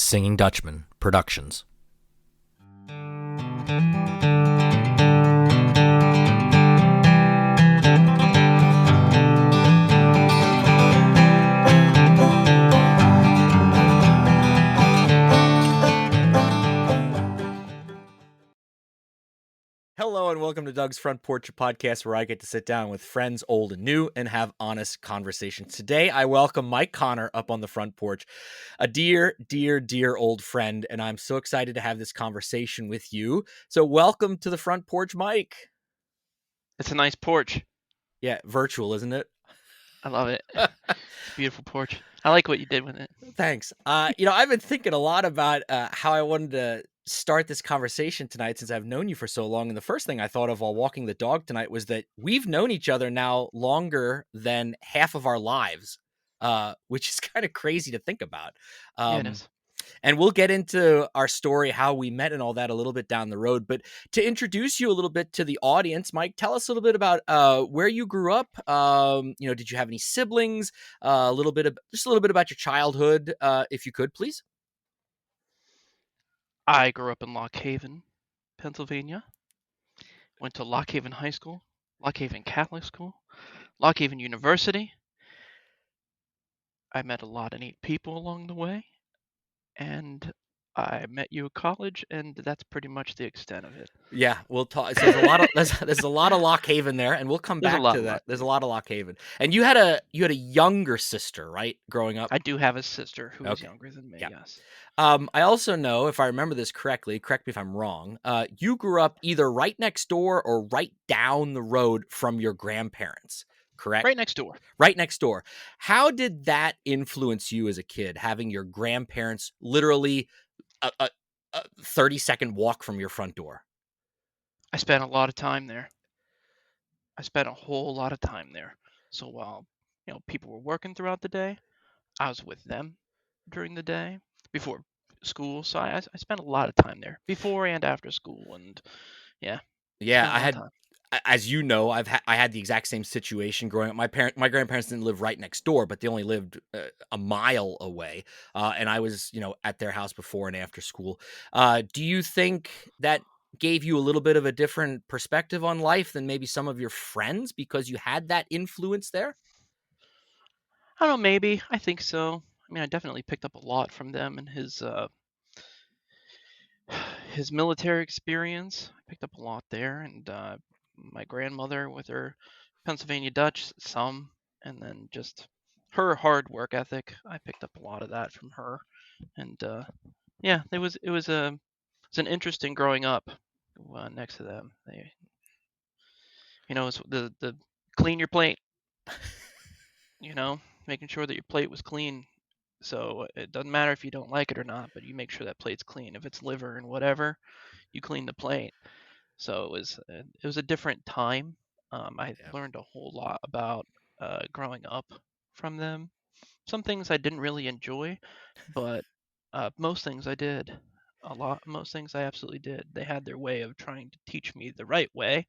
Singing Dutchman Productions. Hello and welcome to Doug's Front Porch, a podcast where I get to sit down with friends old and new and have honest conversations. Today, I welcome Mike Connor up on the front porch, a dear, dear, dear old friend, and I'm so excited to have this conversation with you. So welcome to the front porch, Mike. It's a nice porch. Yeah, virtual, isn't it? I love it. It's a beautiful porch. I like what you did with it. Thanks. I've been thinking a lot about how I wanted to start this conversation tonight since I've known you for so long. And the first thing I thought of while walking the dog tonight was that we've known each other now longer than half of our lives, which is kind of crazy to think about. Yeah, it is. And we'll get into our story, how we met and all that a little bit down the road. But to introduce you a little bit to the audience, Mike, tell us a little bit about where you grew up. Did you have any siblings? Just a little bit about your childhood, if you could, please. I grew up in Lockhaven, Pennsylvania. Went to Lockhaven High School, Lockhaven Catholic School, Lockhaven University. I met a lot of neat people along the way, and I met you at college, and that's pretty much the extent of it. Yeah, we'll talk. So there's a lot of there's a lot of Lockhaven there, and we'll come There's a back lot to of that. There's a Lockhaven. lot of Lockhaven, and you had a younger sister, right? Growing up. I do have a sister who is Okay. younger than me, Yeah. yes. I also know, if I remember this correctly, correct me if I'm wrong, you grew up either right next door or right down the road from your grandparents, correct? Right next door. Right next door. How did that influence you as a kid, having your grandparents literally a 30-second walk from your front door? I spent a lot of time there. I spent a whole lot of time there. So while, people were working throughout the day, I was with them during the day before school. So I spent a lot of time there before and after school, and Yeah, spent a I lot of had, time. as you know, I had the exact same situation growing up. My grandparents didn't live right next door, but they only lived a mile away, and I was, at their house before and after school. Do you think that gave you a little bit of a different perspective on life than maybe some of your friends because you had that influence there? I don't know, maybe. I think so. I mean, I definitely picked up a lot from them and his military experience. I picked up a lot there, and my grandmother with her Pennsylvania Dutch, some, and then just her hard work ethic. I picked up a lot of that from her, and yeah, it was an interesting growing up next to them. It's the clean your plate. Making sure that your plate was clean. So it doesn't matter if you don't like it or not, but you make sure that plate's clean. If it's liver and whatever, you clean the plate. So it was a different time. I Yeah. learned a whole lot about growing up from them. Some things I didn't really enjoy, but most things I did. Most things I absolutely did. They had their way of trying to teach me the right way,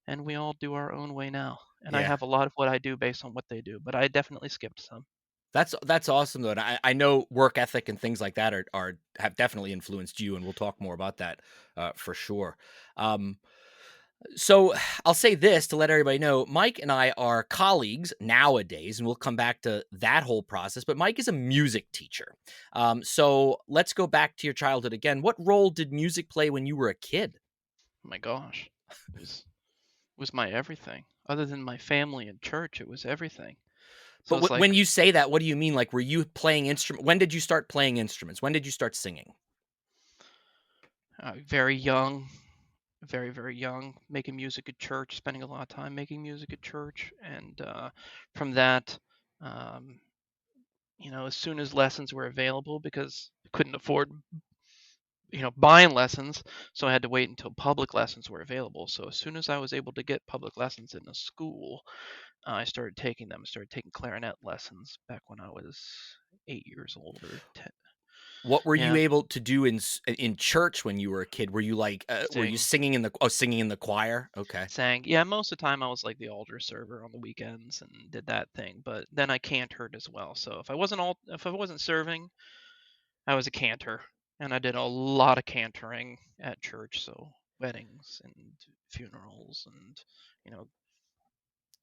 and we all do our own way now. And I Yeah. have a lot of what I do based on what they do, but I definitely skipped some. That's awesome though. And I know work ethic and things like that are have definitely influenced you, and we'll talk more about that for sure. So I'll say this to let everybody know, Mike and I are colleagues nowadays, and we'll come back to that whole process. But Mike is a music teacher. So let's go back to your childhood again. What role did music play when you were a kid? Oh my gosh, it was my everything. Other than my family and church, it was everything. So it's But when like you say that, what do you mean? Like, were you playing instrument? When did you start playing instruments? When did you start singing? very young, very, very young, making music at church, spending a lot of time making music at church. And from that, um, as soon as lessons were available, because I couldn't afford, buying lessons, so I had to wait until public lessons were available. So as soon as I was able to get public lessons in a school, I started taking them. I started taking clarinet lessons back when I was 8 years old or 10. What were you Yeah, able to do in church when you were a kid? Were you like were you sing, singing in the singing in the choir? Okay. sang. Yeah, most of the time I was like the altar server on the weekends and did that thing. But then I cantered as well. So if I wasn't serving, I was a cantor, and I did a lot of cantoring at church, so weddings and funerals, and you know,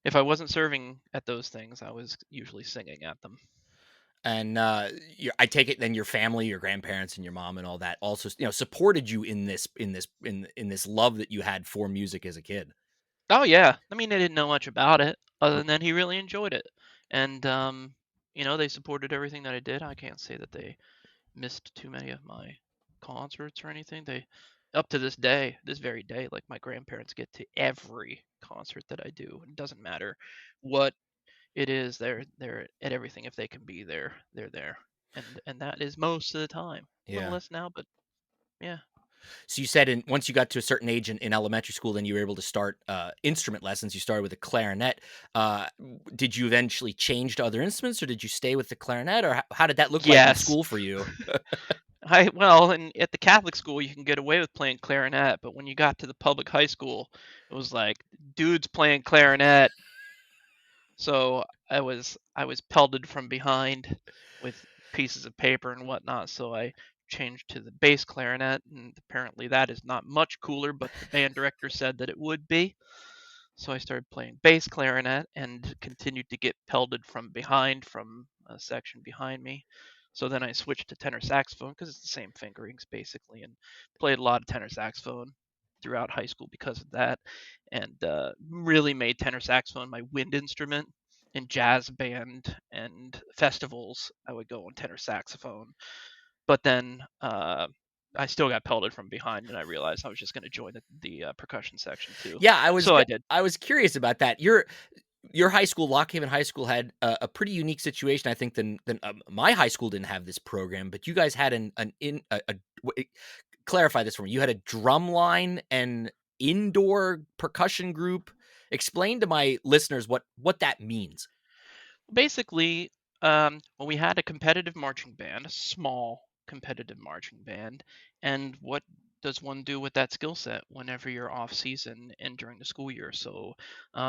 if I wasn't serving at those things, I was usually singing at them. And I take it then your family, your grandparents, and your mom and all that also, supported you in this love that you had for music as a kid. Oh yeah, I mean, they didn't know much about it, other than he really enjoyed it, and they supported everything that I did. I can't say that they missed too many of my concerts or anything. They, up to this day, this very day, like my grandparents get to every concert that I do. It doesn't matter what it is, they're at everything. If they can be there, they're there. And that is most of the time. A little Yeah. less now, but yeah. So you said once you got to a certain age in elementary school, then you were able to start instrument lessons. You started with a clarinet. Did you eventually change to other instruments, or did you stay with the clarinet, or how did that look like in Yes. school for you? And at the Catholic school you can get away with playing clarinet, but when you got to the public high school, it was like dudes playing clarinet. So I was pelted from behind with pieces of paper and whatnot. So I changed to the bass clarinet, and apparently that is not much cooler, but the band director said that it would be. So I started playing bass clarinet and continued to get pelted from behind from a section behind me. So then I switched to tenor saxophone because it's the same fingerings basically, and played a lot of tenor saxophone throughout high school because of that, and really made tenor saxophone my wind instrument. In jazz band and festivals, I would go on tenor saxophone, but then I still got pelted from behind, and I realized I was just going to join the percussion section too. Yeah, So I did. I was curious about that. Your high school, Lockhaven High School, had a pretty unique situation, I think, than my high school didn't have this program, but you guys had an in clarify this for me. You had a drum line and indoor percussion group. Explain to my listeners what that means. Basically, well, we had a competitive marching band, a small competitive marching band, and what does one do with that skill set whenever you're off season and during the school year? So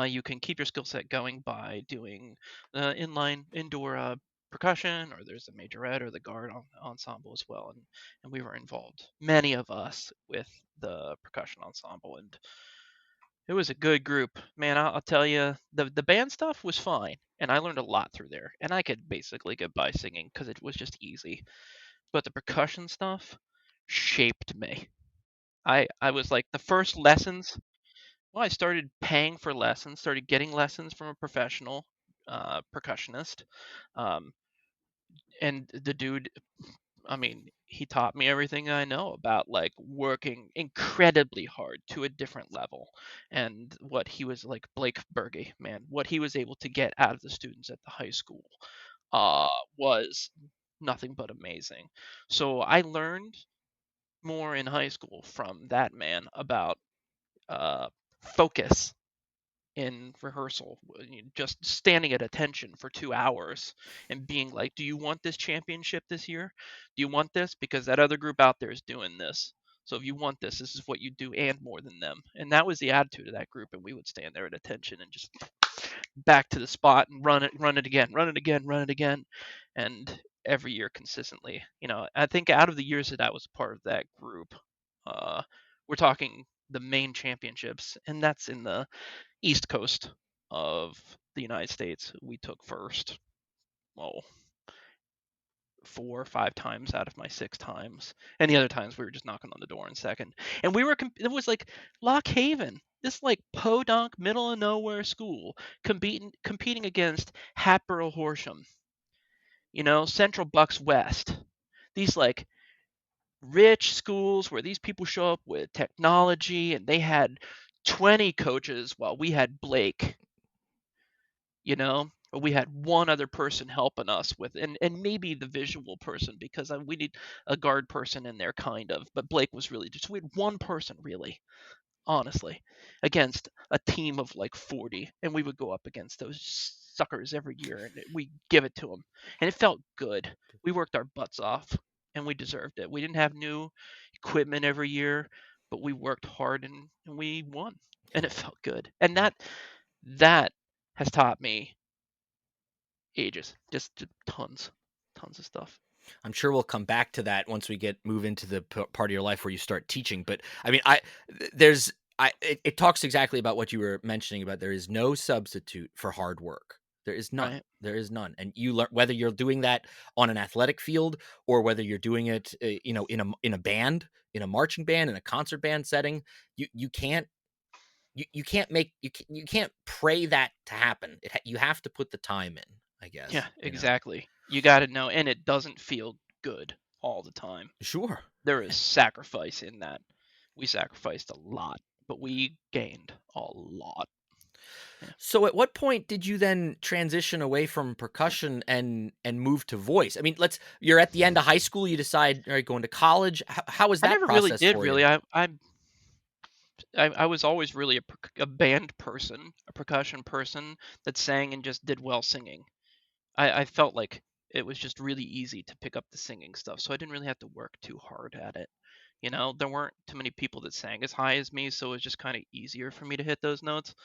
you can keep your skill set going by doing inline indoor percussion, or there's the majorette or the guard ensemble as well, and we were involved, many of us, with the percussion ensemble, and it was a good group. Man, I'll tell you, the band stuff was fine, and I learned a lot through there. And I could basically get by singing because it was just easy. But the percussion stuff shaped me. I was like the first lessons. Well, I started paying for lessons, started getting lessons from a professional percussionist, um, and the dude, I mean, he taught me everything I know about like working incredibly hard to a different level. And what he was like, Blake Berge, man, what he was able to get out of the students at the high school uh, was nothing but amazing. So I learned more in high school from that man about uh, focus in rehearsal, just standing at attention for 2 hours and being like, do you want this championship this year? Do you want this? Because that other group out there is doing this. So if you want this, this is what you do and more than them. And that was the attitude of that group. And we would stand there at attention and just back to the spot and run it again, run it again, run it again. And every year consistently. I think out of the years that I was part of that group, uh, we're talking the main championships, and that's in the East Coast of the United States. We took first, well, 4 or 5 times out of my 6 times, and the other times we were just knocking on the door in second. And it was like Lockhaven, this like podunk middle of nowhere school, competing against Hatboro Horsham, Central Bucks West. These like rich schools where these people show up with technology, and they had 20 coaches while we had Blake, or we had one other person helping us with, and maybe the visual person, because we need a guard person in there kind of, but Blake was really just, we had one person really, honestly, against a team of like 40, and we would go up against those suckers every year, and we give it to them, and it felt good. We worked our butts off, and we deserved it. We didn't have new equipment every year, but we worked hard, and we won, and it felt good. And that has taught me ages, just tons of stuff. I'm sure we'll come back to that once we move into the part of your life where you start teaching. But I mean, there's it talks exactly about what you were mentioning about there is no substitute for hard work. There is none. Right. There is none. And you learn whether you're doing that on an athletic field or whether you're doing it, in a band, in a marching band, in a concert band setting. You can't you can't make you can't pray that to happen. You have to put the time in. I Yeah, guess exactly. You got to know, and it doesn't feel good all the time. Sure. There is sacrifice in that. We sacrificed a lot, but we gained a lot. Yeah. So at what point did you then transition away from percussion and move to voice? I mean, you're at the end of high school, you decide, all right, going to college. How was I that never really process did for you? really. I was always really a band person, a percussion person that sang and just did well singing. I felt like it was just really easy to pick up the singing stuff, so I didn't really have to work too hard at it. There weren't too many people that sang as high as me, so it was just kind of easier for me to hit those notes.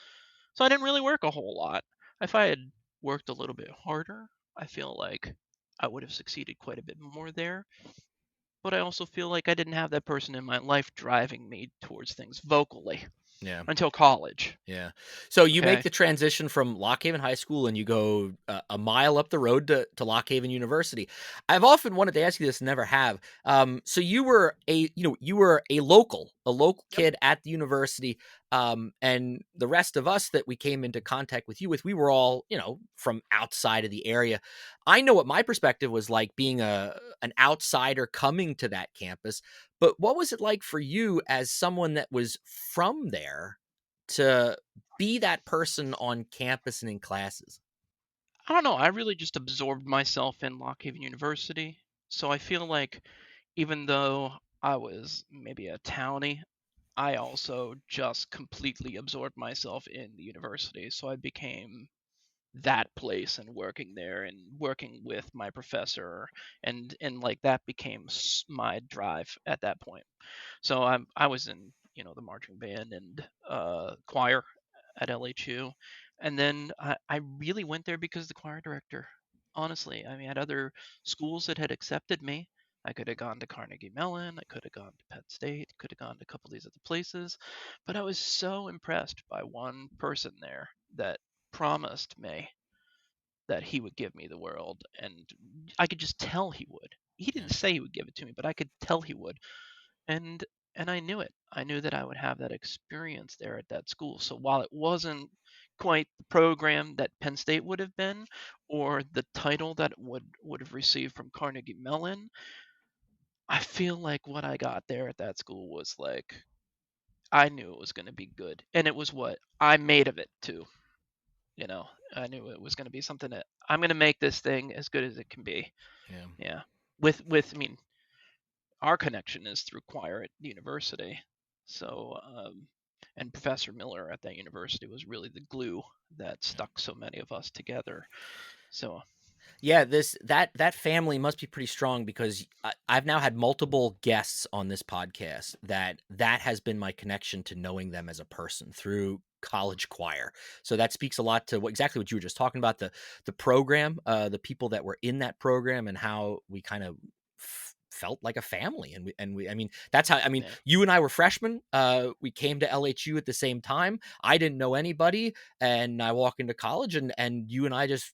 So I didn't really work a whole lot. If I had worked a little bit harder, I feel like I would have succeeded quite a bit more there. But I also feel like I didn't have that person in my life driving me towards things vocally Yeah. until college. Yeah. So you make Okay. the transition from Lockhaven High School and you go a mile up the road to Lockhaven University. I've often wanted to ask you this, never have. So you were a local Yep. kid at the university, and the rest of us that we came into contact with you with, we were all from outside of the area. I know what my perspective was like being an outsider coming to that campus, but what was it like for you as someone that was from there? To be that person on campus and in classes. I don't know. I really just absorbed myself in Lockhaven University. So I feel like even though I was maybe a townie, I also just completely absorbed myself in the university. So I became that place and working there and working with my professor and like that became my drive at that point. So I was in the marching band and choir at LHU, and then I really went there because the choir director. Honestly, I mean, at other schools that had accepted me, I could have gone to Carnegie Mellon, I could have gone to Penn State, could have gone to a couple of these other places, but I was so impressed by one person there that promised me that he would give me the world, and I could just tell he would. He Yeah, didn't say he would give it to me, but I could tell he would, and I knew it. I knew that I would have that experience there at that school. So while it wasn't quite the program that Penn State would have been, or the title that would have received from Carnegie Mellon, I feel like what I got there at that school was like I knew it was going to be good, and it was what I made of it too. You know, I knew it was going to be something that I'm going to make this thing as good as it can be. yeah. Yeah, with I mean our connection is through choir at the university. So, and Professor Miller at that university was really the glue that stuck so many of us together. So, Yeah, that family must be pretty strong because I've now had multiple guests on this podcast that has been my connection to knowing them as a person through college choir. So that speaks a lot to exactly what you were just talking about, the program, the people that were in that program, and how we kind of felt like a family. And I mean, that's how, I mean, yeah, you and I were freshmen. We came to LHU at the same time. I didn't know anybody, and I walk into college, and you and I just,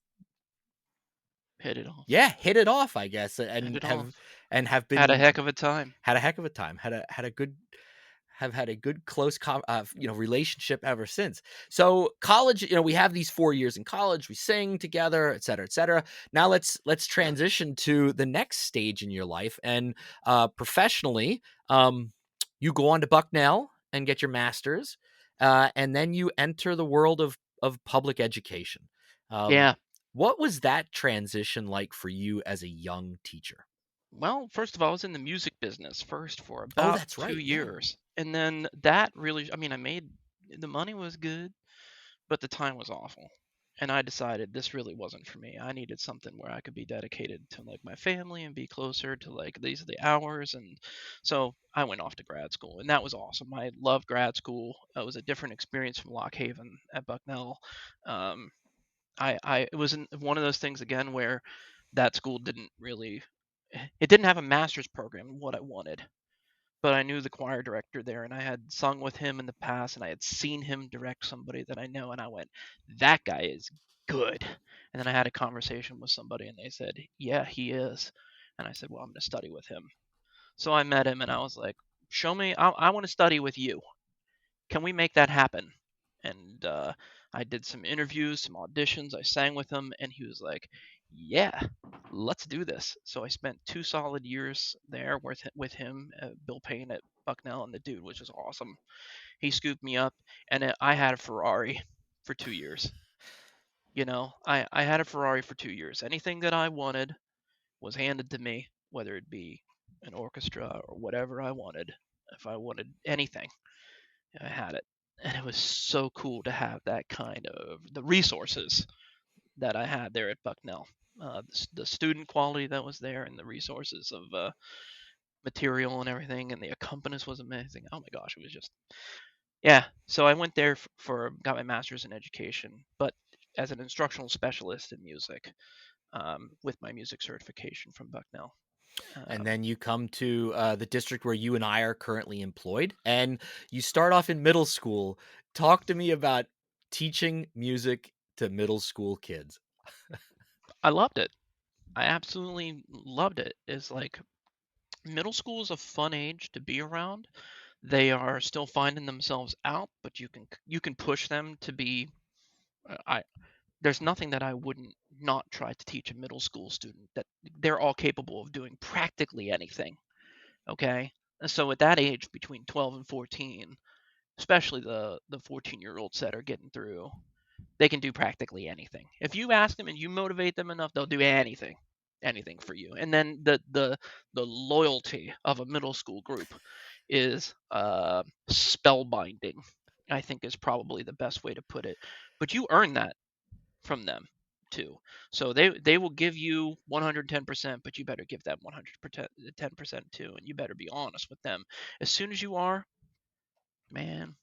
hit it off. yeah, hit it off, I guess, Hit and it off. have Had a been heck of a time. had a heck of a time. Had a good have had a good close relationship ever since. So college, we have these 4 years in college, we sing together, et cetera, et cetera. Now let's transition to the next stage in your life, and professionally, you go on to Bucknell and get your master's, and then you enter the world of public education. Um, Yeah. what was that transition like for you as a young teacher? Well, first of all, I was in the music business first for Oh, about that's two right. Yeah. years. And then that really, I mean, I made the money was good, but the time was awful. And I decided this really wasn't for me. I needed something where I could be dedicated to like my family and be closer to like these are the hours. And so I went off to grad school, and that was awesome. I loved grad school. It was a different experience from Lockhaven at Bucknell. Um, it was one of those things again where that school didn't really it didn't have a master's program, what I wanted, but I knew the choir director there, and I had sung with him in the past, and I had seen him direct somebody that I know, and I went, that guy is good. And then I had a conversation with somebody, and they said, yeah, he is. And I said, well, I'm going to study with him. So I met him, and I was like, show me, I want to study with you. Can we make that happen? And I did some interviews, some auditions. I sang with him, and he was like, yeah, let's do this. So I spent 2 solid years there with him, Bill Payne at Bucknell, and the dude was just awesome. He scooped me up, and I had a Ferrari for 2 years. I had a Ferrari for 2 years. Anything that I wanted was handed to me, whether it be an orchestra or whatever I wanted. If I wanted anything, I had it. And it was so cool to have that kind of the resources that I had there at Bucknell. The student quality that was there and the resources of material and everything, and the accompanist was amazing. Oh my gosh, it was just, yeah. So I went there got my master's in education, but as an instructional specialist in music, with my music certification from Bucknell. And Um, then you come to the district where you and I are currently employed, and you start off in middle school. Talk to me about teaching music to middle school kids. I loved it. I absolutely loved it. It's like middle school is a fun age to be around. They are still finding themselves out, but you can push them to be. I There's nothing that I wouldn't not try to teach a middle school student, that they're all capable of doing practically anything. Okay, and so at that age between 12 and 14, especially the 14-year-olds that are getting through, they can do practically anything. If you ask them and you motivate them enough, they'll do anything for you. And then the loyalty of a middle school group is spellbinding. I think is probably the best way to put it. But you earn that from them too. So they will give you 110%, but you better give them 110% too, and you better be honest with them. As soon as you are, man,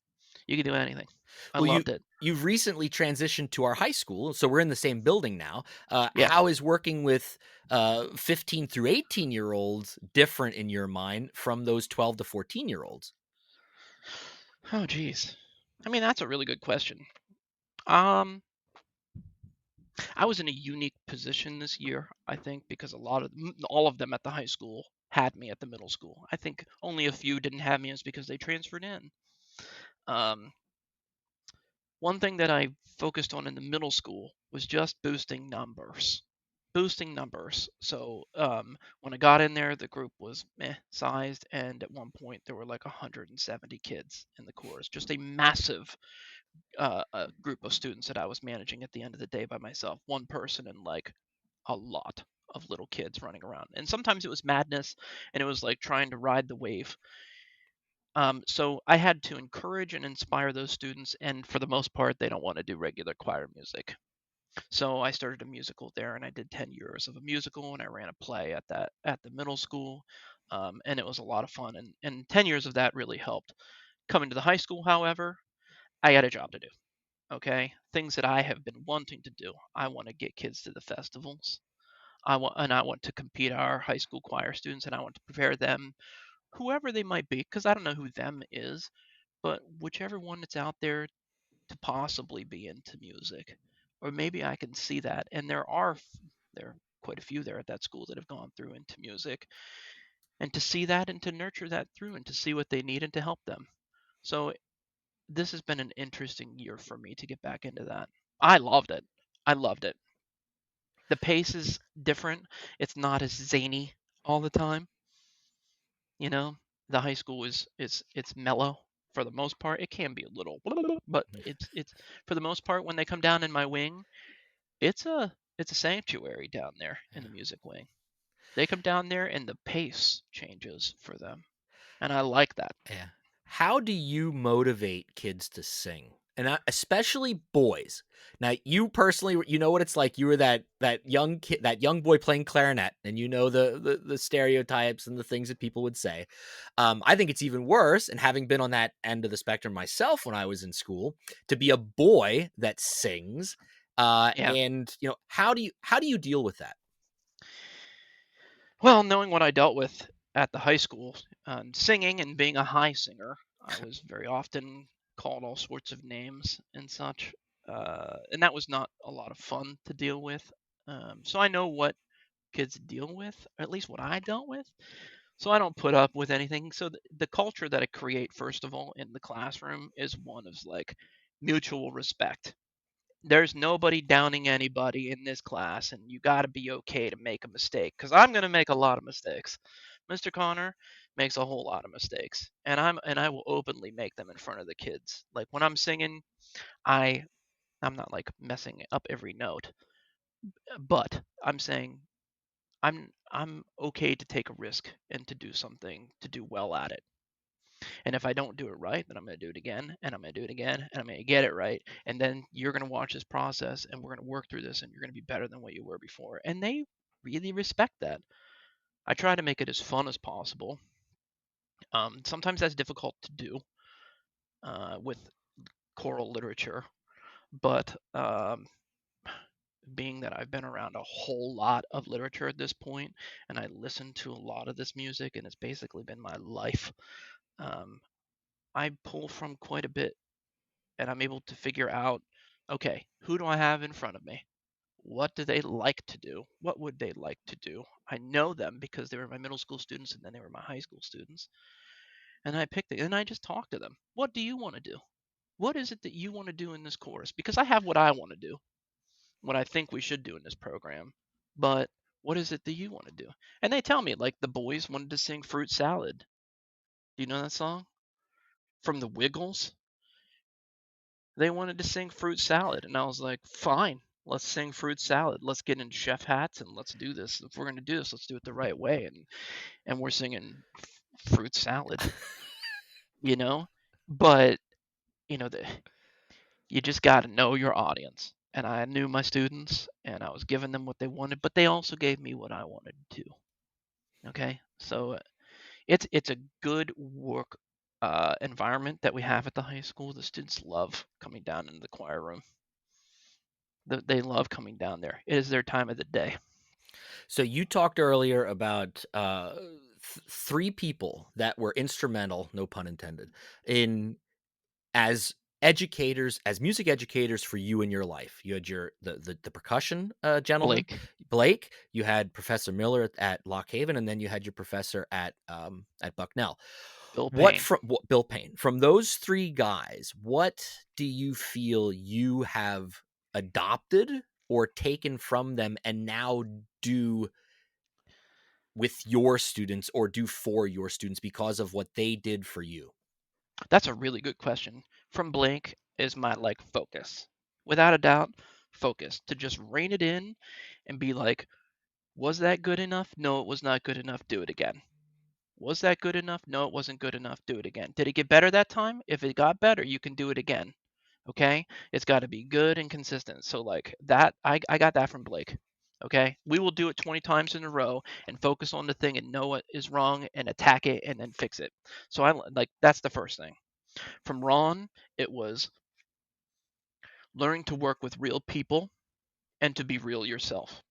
you can do anything. I Well, loved it. you've recently transitioned to our high school, so we're in the same building now. Yeah. How is working with 15 through 18 year olds different in your mind from those 12 to 14 year olds? Oh, geez. I mean, that's a really good question. Um, I was in a unique position this year, I think, because all of them at the high school had me at the middle school. I think only a few didn't have me is because they transferred in. Um, One thing that I focused on in the middle school was just boosting numbers. Boosting numbers. So when I got in there, the group was sized, and at one point there were like 170 kids in the chorus. Just a massive a group of students that I was managing at the end of the day by myself. One person and like a lot of little kids running around. And sometimes it was madness, and it was like trying to ride the wave. So I had to encourage and inspire those students, and for the most part, they don't want to do regular choir music. So I started a musical there, and I did 10 years of a musical, and I ran a play at the middle school, and it was a lot of fun. And 10 years of that really helped. Coming to the high school, however, I had a job to do. Okay, things that I have been wanting to do. I want to get kids to the festivals. I want to compete our high school choir students, and I want to prepare them, whoever they might be, because I don't know who them is, but whichever one that's out there to possibly be into music, or maybe I can see that. And there are quite a few there at that school that have gone through into music, and to see that and to nurture that through and to see what they need and to help them. So this has been an interesting year for me to get back into that. I loved it. I loved it. The pace is different. It's not as zany all the time. You know, the high school it's mellow for the most part. It can be a little, but it's for the most part when they come down in my wing, it's a sanctuary down there in the music wing. They come down there and the pace changes for them, and I like that. Yeah. How do you motivate kids to sing? And especially boys. Now, you personally, you know what it's like. You were that young kid, that young boy playing clarinet, and you know the stereotypes and the things that people would say. I think it's even worse. And having been on that end of the spectrum myself when I was in school, to be a boy that sings, Yeah. and how do you deal with that? Well, knowing what I dealt with at the high school, singing and being a high singer, I was very often called all sorts of names and such, and that was not a lot of fun to deal with. So I know what kids deal with, or at least what I dealt with. So I don't put up with anything. So the culture that I create, first of all, in the classroom is one of like mutual respect. There's nobody downing anybody in this class, and you got to be okay to make a mistake because I'm going to make a lot of mistakes. Mr. Connor makes a whole lot of mistakes, and I will openly make them in front of the kids. Like when I'm singing, I I'm not like messing up every note, but I'm saying I'm okay to take a risk and to do something to do well at it. And if I don't do it right, then I'm going to do it again, and I'm going to do it again, and I'm going to get it right. And then you're going to watch this process, and we're going to work through this, and you're going to be better than what you were before. And they really respect that. I try to make it as fun as possible. Sometimes that's difficult to do with choral literature, but being that I've been around a whole lot of literature at this point, and I listen to a lot of this music, and it's basically been my life. Um, I pull from quite a bit and I'm able to figure out, okay, who do I have in front of me? What do they like to do? What would they like to do? I know them because they were my middle school students and then they were my high school students. And I picked it and I just talk to them. What do you want to do? What is it that you want to do in this course? Because I have what I want to do, what I think we should do in this program. But what is it that you want to do? And they tell me, like the boys wanted to sing Fruit Salad. Do you know that song? From the Wiggles? They wanted to sing Fruit Salad, and I was like, "Fine, let's sing Fruit Salad. Let's get in chef hats and let's do this. If we're gonna do this, let's do it the right way." And we're singing Fruit Salad, you know. But the you just got to know your audience. And I knew my students, and I was giving them what they wanted, but they also gave me what I wanted too. Okay, so it's a good work environment that we have at the high school. The students love coming down into the choir room. They love coming down there. It is their time of the day. So you talked earlier about three people that were instrumental, no pun intended, in as educators, as music educators for you in your life. You had the percussion gentleman, Blake, Blake. You had Professor Miller at Lockhaven, and then you had your professor at Bucknell. Bill What Payne. from Bill Payne? From those three guys, what do you feel you have adopted or taken from them and now do with your students or do for your students because of what they did for you? That's a really good question. From Blake is my like focus. Without a doubt, focus to just rein it in and be like, was that good enough? No, it was not good enough. Do it again. Was that good enough? No, it wasn't good enough. Do it again. Did it get better that time? If it got better, you can do it again. Okay? It's got to be good and consistent. So like that I got that from Blake. Okay? We will do it 20 times in a row and focus on the thing and know what is wrong and attack it and then fix it. So I like that's the first thing. From Ron, it was learning to work with real people and to be real yourself.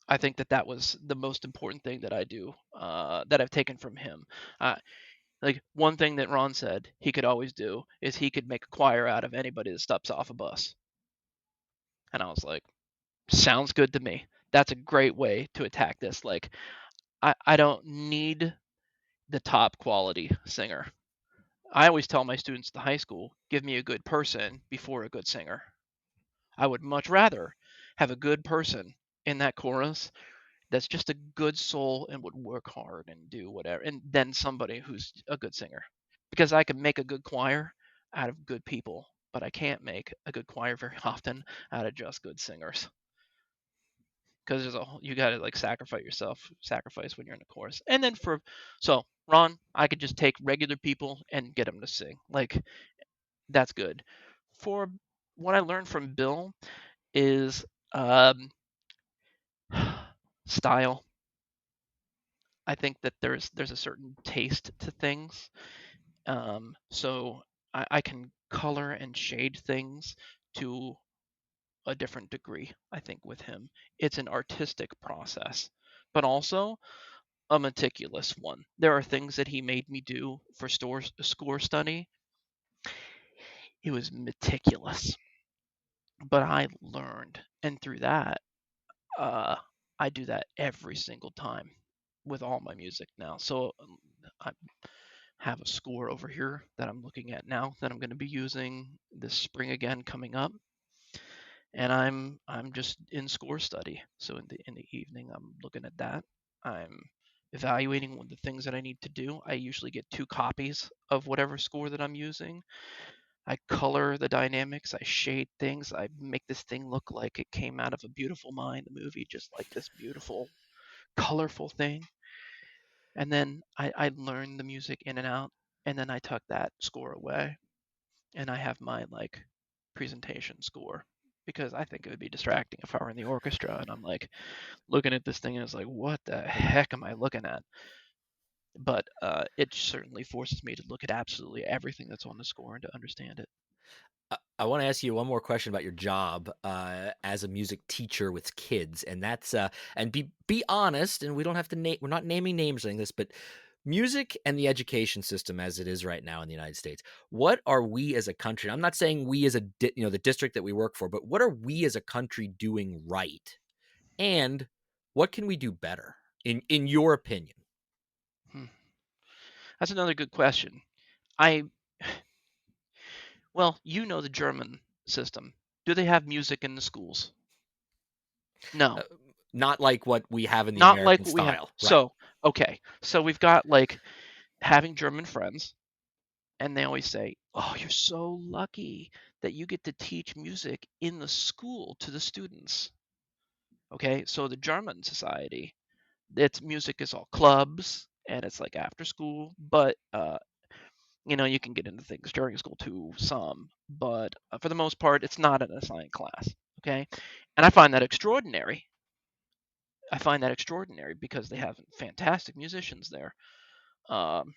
I think that that was the most important thing that I do, that I've taken from him. Uh, like one thing that Ron said he could always do is he could make a choir out of anybody that steps off a bus. And I was like, sounds good to me. That's a great way to attack this. Like, I don't need the top quality singer. I always tell my students at the high school, give me a good person before a good singer. I would much rather have a good person in that chorus that's just a good soul and would work hard and do whatever, and then somebody who's a good singer. Because I can make a good choir out of good people, but I can't make a good choir very often out of just good singers. Because you got to like sacrifice when you're in a chorus. And then so Ron, I could just take regular people and get them to sing. Like that's good. For what I learned from Bill is um, style. I think that there's a certain taste to things. So I can color and shade things to a different degree. I think with him, it's an artistic process, but also a meticulous one. There are things that he made me do for score study. It was meticulous, but I learned, and through that, uh, I do that every single time with all my music now. So I have a score over here that I'm looking at now that I'm going to be using this spring again coming up, and I'm just in score study. So in the evening, I'm looking at that. I'm evaluating what the things that I need to do. I usually get two copies of whatever score that I'm using. I color the dynamics, I shade things, I make this thing look like it came out of A Beautiful Mind, the movie, just like this beautiful, colorful thing. And then I learn the music in and out, and then I tuck that score away, and I have my like presentation score because I think it would be distracting if I were in the orchestra and I'm like looking at this thing and it's like, what the heck am I looking at? But it certainly forces me to look at absolutely everything that's on the score and to understand it. I want to ask you one more question about your job as a music teacher with kids, and that's and be honest, and we don't have to name. We're not naming names or anything this, but music and the education system as it is right now in the United States. What are we as a country? I'm not saying we as the district that we work for, but what are we as a country doing right, and what can we do better in your opinion? Hmm. That's another good question. I Well, you know the German system. Do they have music in the schools? Uh, No, Not like what we have in the not like American what we have. style, right? So, okay. So we've got like having German friends, and they always say, "Oh, you're so lucky that you get to teach music in the school to the students." Okay, so the German society, its music is all clubs and it's like after school, but you can get into things during school too, some, but for the most part, it's not an assigned class. Okay, and I find that extraordinary. I find that extraordinary because they have fantastic musicians there. Um,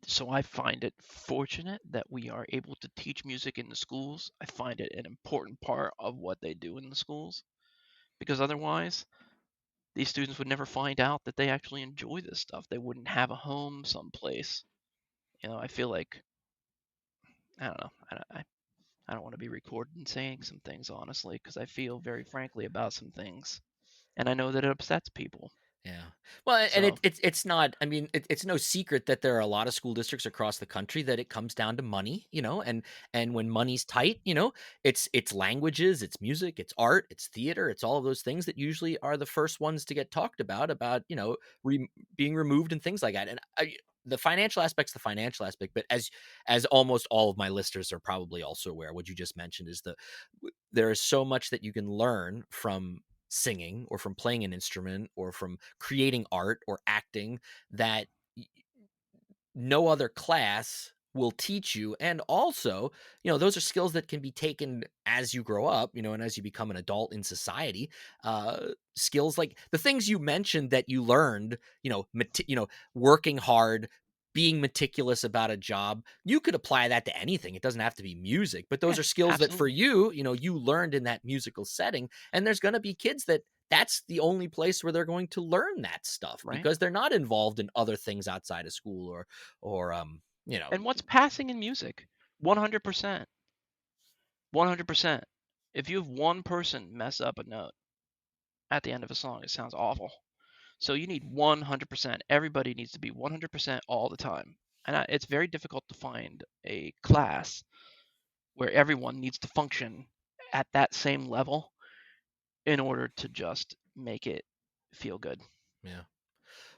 so I find it fortunate that we are able to teach music in the schools. I find it an important part of what they do in the schools because otherwise, these students would never find out that they actually enjoy this stuff. They wouldn't have a home someplace. I feel like I don't know. I don't want to be recorded and saying some things honestly because I feel very frankly about some things, and I know that it upsets people. Yeah. Well, and So it's not. I mean, it's no secret that there are a lot of school districts across the country that it comes down to money, and when money's tight, it's languages, it's music, it's art, it's theater, it's all of those things that usually are the first ones to get talked about, being removed and things like that. And the financial aspect's the financial aspect, but as almost all of my listeners are probably also aware, what you just mentioned is there is so much that you can learn from singing or from playing an instrument or from creating art or acting that no other class will teach you. And also, those are skills that can be taken as you grow up, and as you become an adult in society. Skills like the things you mentioned that you learned, working hard, being meticulous about a job, you could apply that to anything. It doesn't have to be music, but those yeah, are skills that for absolutely, you, you learned in that musical setting. And there's going to be kids that's the only place where they're going to learn that stuff right? because they're not involved in other things outside of school or you know And what's passing in music? 100%. 100%. If you have one person mess up a note at the end of a song, it sounds awful. So you need 100%. Everybody needs to be 100% all the time. And it's very difficult to find a class where everyone needs to function at that same level in order to just make it feel good, yeah.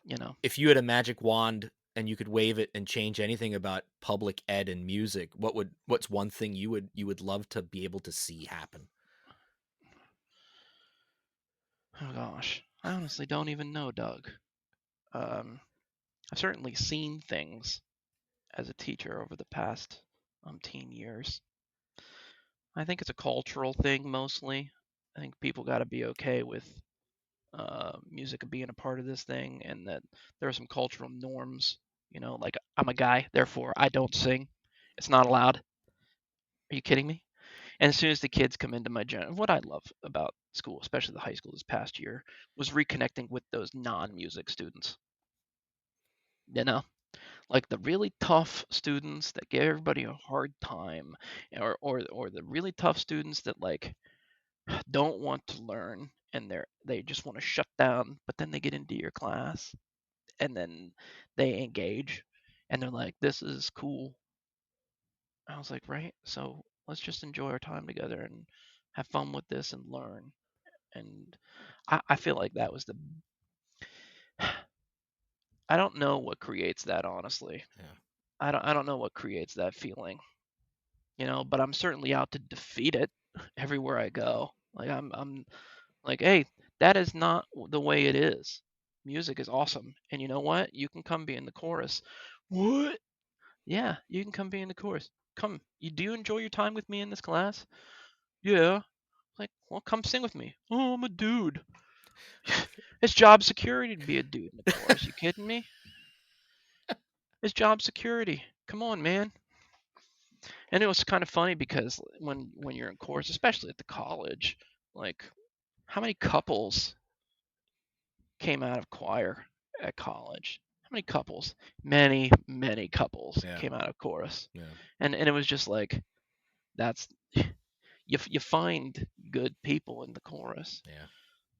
you know. If you had a magic wand and you could wave it and change anything about public ed and music, what's one thing you would love to be able to see happen? Oh gosh, I honestly don't even know, Doug. Um, I've certainly seen things as a teacher over the past umpteen years. I think it's a cultural thing mostly. I think people got to be okay with music being a part of this thing, and that there are some cultural norms. Like I'm a guy, therefore I don't sing. It's not allowed. Are you kidding me? And as soon as the kids come into my gen, what I love about school, especially the high school this past year, was reconnecting with those non-music students. You know, like the really tough students that give everybody a hard time, or the really tough students that like don't want to learn and they just want to shut down, but then they get into your class and then they engage and they're like, this is cool. I was like, right, so let's just enjoy our time together and have fun with this and learn. And I feel like that was the I don't know what creates that, honestly. Yeah. I don't know what creates that feeling, but I'm certainly out to defeat it everywhere I go. Like I'm like, hey, that is not the way it is. Music is awesome. And you know what? You can come be in the chorus. What? Yeah, you can come be in the chorus. Come. Do you enjoy your time with me in this class? Yeah. Like, well, come sing with me. Oh, I'm a dude. It's job security to be a dude in the chorus. You kidding me? It's job security. Come on, man. And it was kind of funny because when you're in chorus, especially at the college, like how many couples came out of choir at college? How many couples? Many, many couples Yeah. came out of chorus. Yeah. And it was just like that's you find good people in the chorus. Yeah.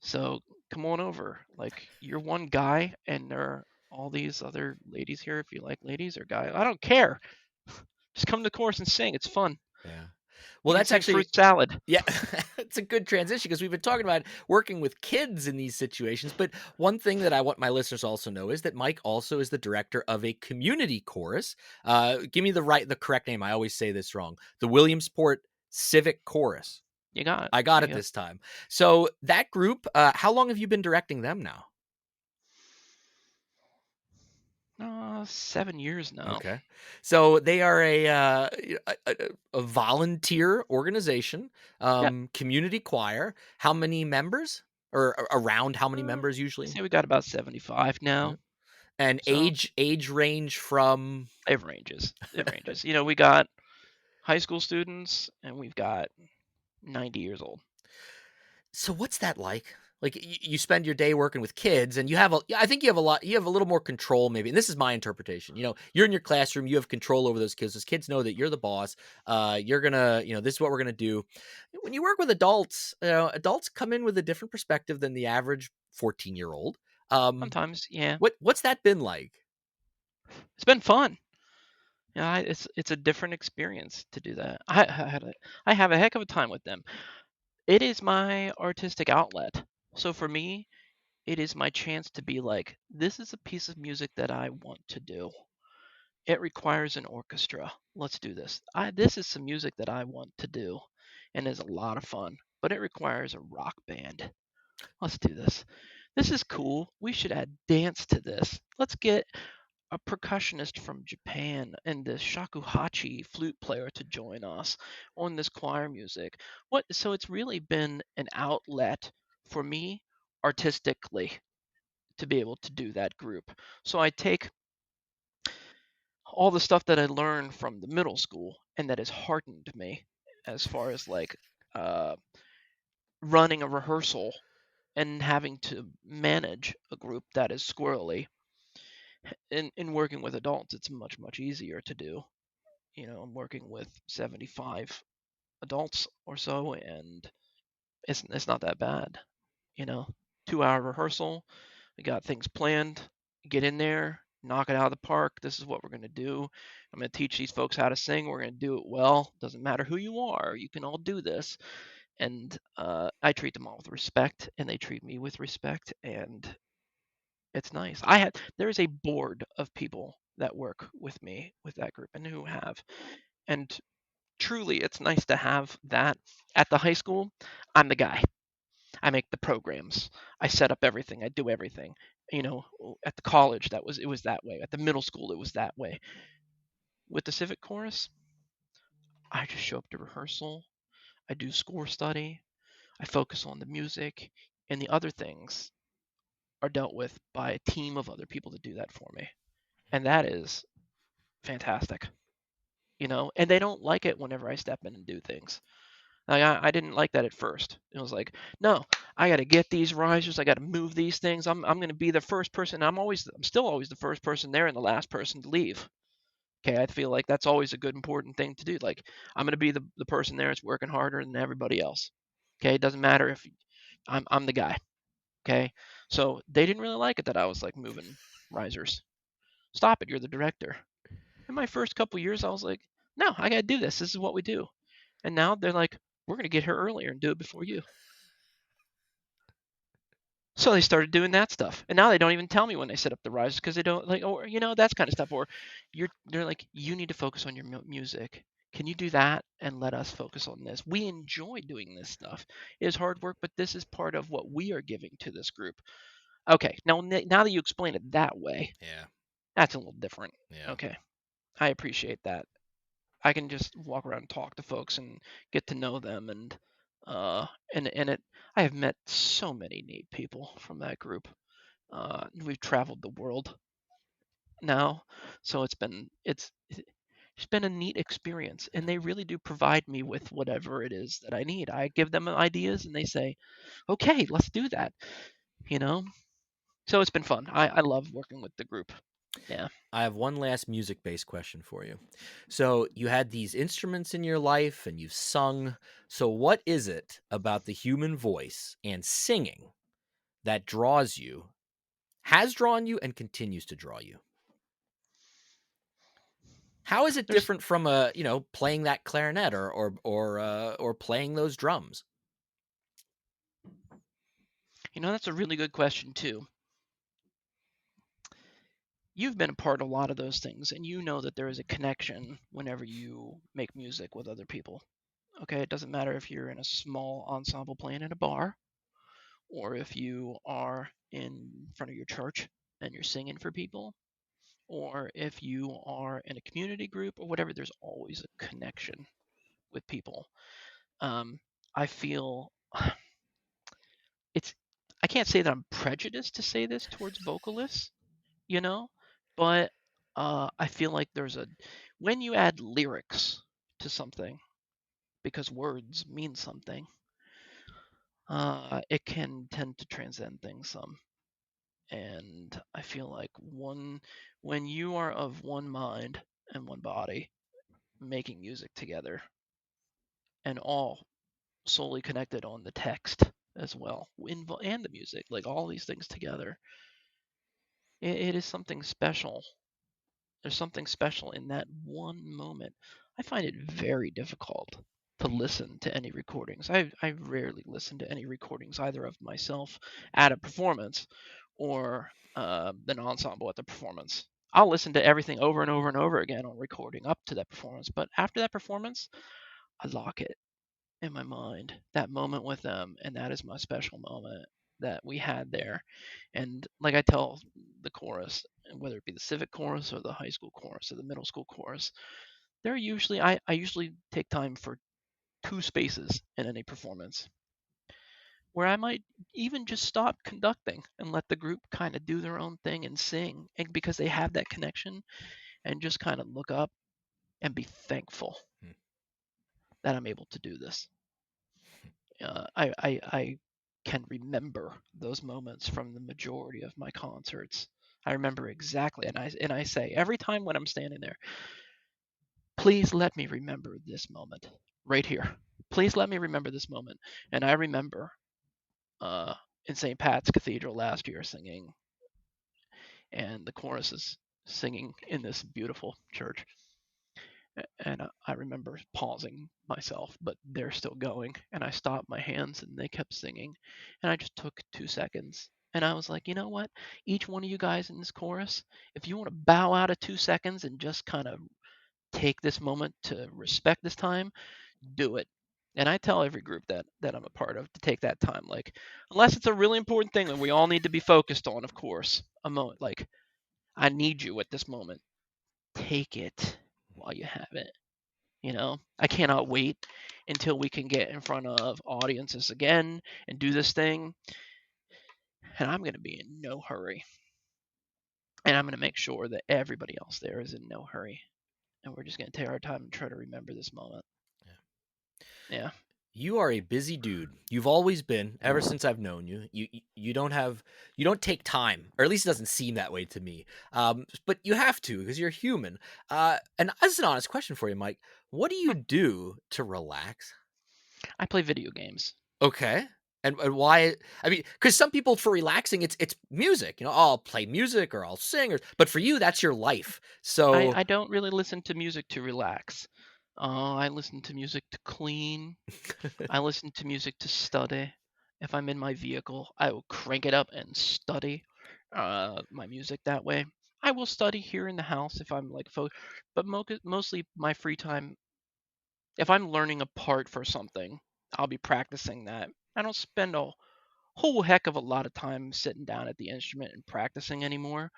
So come on over. Like you're one guy and there are all these other ladies here if you like ladies or guys. I don't care. Just come to the chorus and sing. It's fun. Yeah. You Well, can that's sing actually fruit salad. yeah, it's a good transition because we've been talking about working with kids in these situations. But one thing that I want my listeners to also know is that Mike also is the director of a community chorus. Give me the correct name. I always say this wrong. The Williamsport Civic Chorus. You got it. I got There it you this time. So that group, how long have you been directing them now? go. 7 years now. Okay. So they are a volunteer organization, Yep. community choir. How many members? Or around how many members usually? Say we got about 75 Yeah. now. And So age range from it ranges. It ranges. We got high school students and we've got 90 years old. so what's that like? Like you spend your day working with kids and you have a I think you have a little more control maybe. And this is my interpretation. You're in your classroom, you have control over those kids. Those kids know that you're the boss. You're gonna, this is what we're gonna do. When you work with adults, adults come in with a different perspective than the average 14-year-old. Um, Sometimes, yeah. what's that been like? It's been fun. It's a different experience to do that. I have a heck of a time with them. It is my artistic outlet. So for me, it is my chance to be like, this is a piece of music that I want to do. It requires an orchestra. Let's do this. This is some music that I want to do and is a lot of fun, but it requires a rock band. Let's do this. This is cool. We should add dance to this. Let's get a percussionist from Japan and the shakuhachi flute player to join us on this choir music. So it's really been an outlet for me artistically to be able to do that group. So I take all the stuff that I learned from the middle school and that has hardened me as far as like uh, running a rehearsal and having to manage a group that is squirrely. In working with adults, it's much easier to do. I'm working with 75 adults or so, and it's not that bad. You know, 2 hour rehearsal. We got things planned. Get in there, knock it out of the park. This is what we're going to do. I'm going to teach these folks how to sing. We're going to do it well. Doesn't matter who you are. You can all do this. And I treat them all with respect, and they treat me with respect, and it's nice. There is a board of people that work with me with that group and who have, and truly, it's nice to have that. At the high school, I'm the guy. I make the programs. I set up everything. I do everything. At the college, it was that way. At the middle school, it was that way. With the civic chorus, I just show up to rehearsal. I do score study. I focus on the music, and the other things are dealt with by a team of other people to do that for me. And that is fantastic. And they don't like it whenever I step in and do things. Like, I didn't like that at first. It was like, no, I got to get these risers. I got to move these things. I'm going to be the first person. I'm still always the first person there and the last person to leave. Okay, I feel like that's always a good important thing to do. Like, I'm going to be the person there that's working harder than everybody else. Okay, it doesn't matter if I'm the guy. Okay, so they didn't really like it that I was like moving risers. Stop it, you're the director. In my first couple years, I was like, no, I got to do this. This is what we do. And now they're like, we're going to get here earlier and do it before you. So they started doing that stuff, and now they don't even tell me when they set up the risers because they don't like, or that kind of stuff. Or they're like, you need to focus on your music. Can you do that and let us focus on this? We enjoy doing this stuff. It is hard work, but this is part of what we are giving to this group. Okay, now that you explain it that way, Yeah. that's a little different. Yeah. Okay, I appreciate that. I can just walk around and talk to folks and get to know them, uh and it I have met so many neat people from that group. We've traveled the world now, so it's been a neat experience, and they really do provide me with whatever it is that I need. I give them ideas, and they say, "Okay, let's do that." You know, so it's been fun. I love working with the group. Yeah. I have one last music based question for you. So, you had these instruments in your life and you've sung. So, what is it about the human voice and singing that draws you, has drawn you, and continues to draw you? How is it There's different from playing that clarinet or playing those drums? that's a really good question too. You've been a part of a lot of those things, and you know that there is a connection whenever you make music with other people. Okay, it doesn't matter if you're in a small ensemble playing in a bar, or if you are in front of your church and you're singing for people, or if you are in a community group or whatever, there's always a connection with people. Um, I feel it's, I can't say that I'm prejudiced to say this towards vocalists, you know, but I feel like when you add lyrics to something, because words mean something, it can tend to transcend things some. And I feel like when you are of one mind and one body making music together and all solely connected on the text as well and the music, like all these things together, it is something special. There's something special in that one moment. I find it very difficult to listen to any recordings. I rarely listen to any recordings either of myself at a performance or an ensemble at the performance. I'll listen to everything over and over and over again on recording up to that performance, but after that performance, I lock it in my mind, that moment with them, and that is my special moment that we had there. And like I tell the chorus, whether it be the civic chorus or the high school chorus or the middle school chorus, I usually take time for two spaces in any performance where I might even just stop conducting and let the group kind of do their own thing and sing, and because they have that connection, and just kind of look up and be thankful Hmm. that I'm able to do this. I can remember those moments from the majority of my concerts. I remember exactly, and I say every time when I'm standing there, please let me remember this moment right here. Please let me remember this moment. And I remember uh, in St. Pat's Cathedral last year singing, and the chorus is singing in this beautiful church. And I remember pausing myself, but they're still going. And I stopped my hands and they kept singing. And I just took 2 seconds. And I was like, you know what? Each one of you guys in this chorus, if you want to bow out of 2 seconds and just kind of take this moment to respect this time, do it. And I tell every group that I'm a part of to take that time. Like, unless it's a really important thing that we all need to be focused on, of course. A moment like, I need you at this moment. Take it while you have it. I cannot wait until we can get in front of audiences again and do this thing. And I'm going to be in no hurry. And I'm going to make sure that everybody else there is in no hurry. And we're just going to take our time and try to remember this moment. Yeah. Yeah. You are a busy dude. You've always been, ever since I've known you. You don't have you don't take time, or at least it doesn't seem that way to me. But you have to because you're human. And as an honest question for you, Mike, what do you Hmm. do to relax? I play video games. Okay. And why? I mean, because some people for relaxing, it's music. Oh, I'll play music or I'll sing, or but for you, that's your life. So I don't really listen to music to relax. I listen to music to clean. I listen to music to study. If I'm in my vehicle, I will crank it up and study my music that way. I will study here in the house if I'm like but mostly my free time. If I'm learning a part for something, I'll be practicing that. I don't spend a whole heck of a lot of time sitting down at the instrument and practicing anymore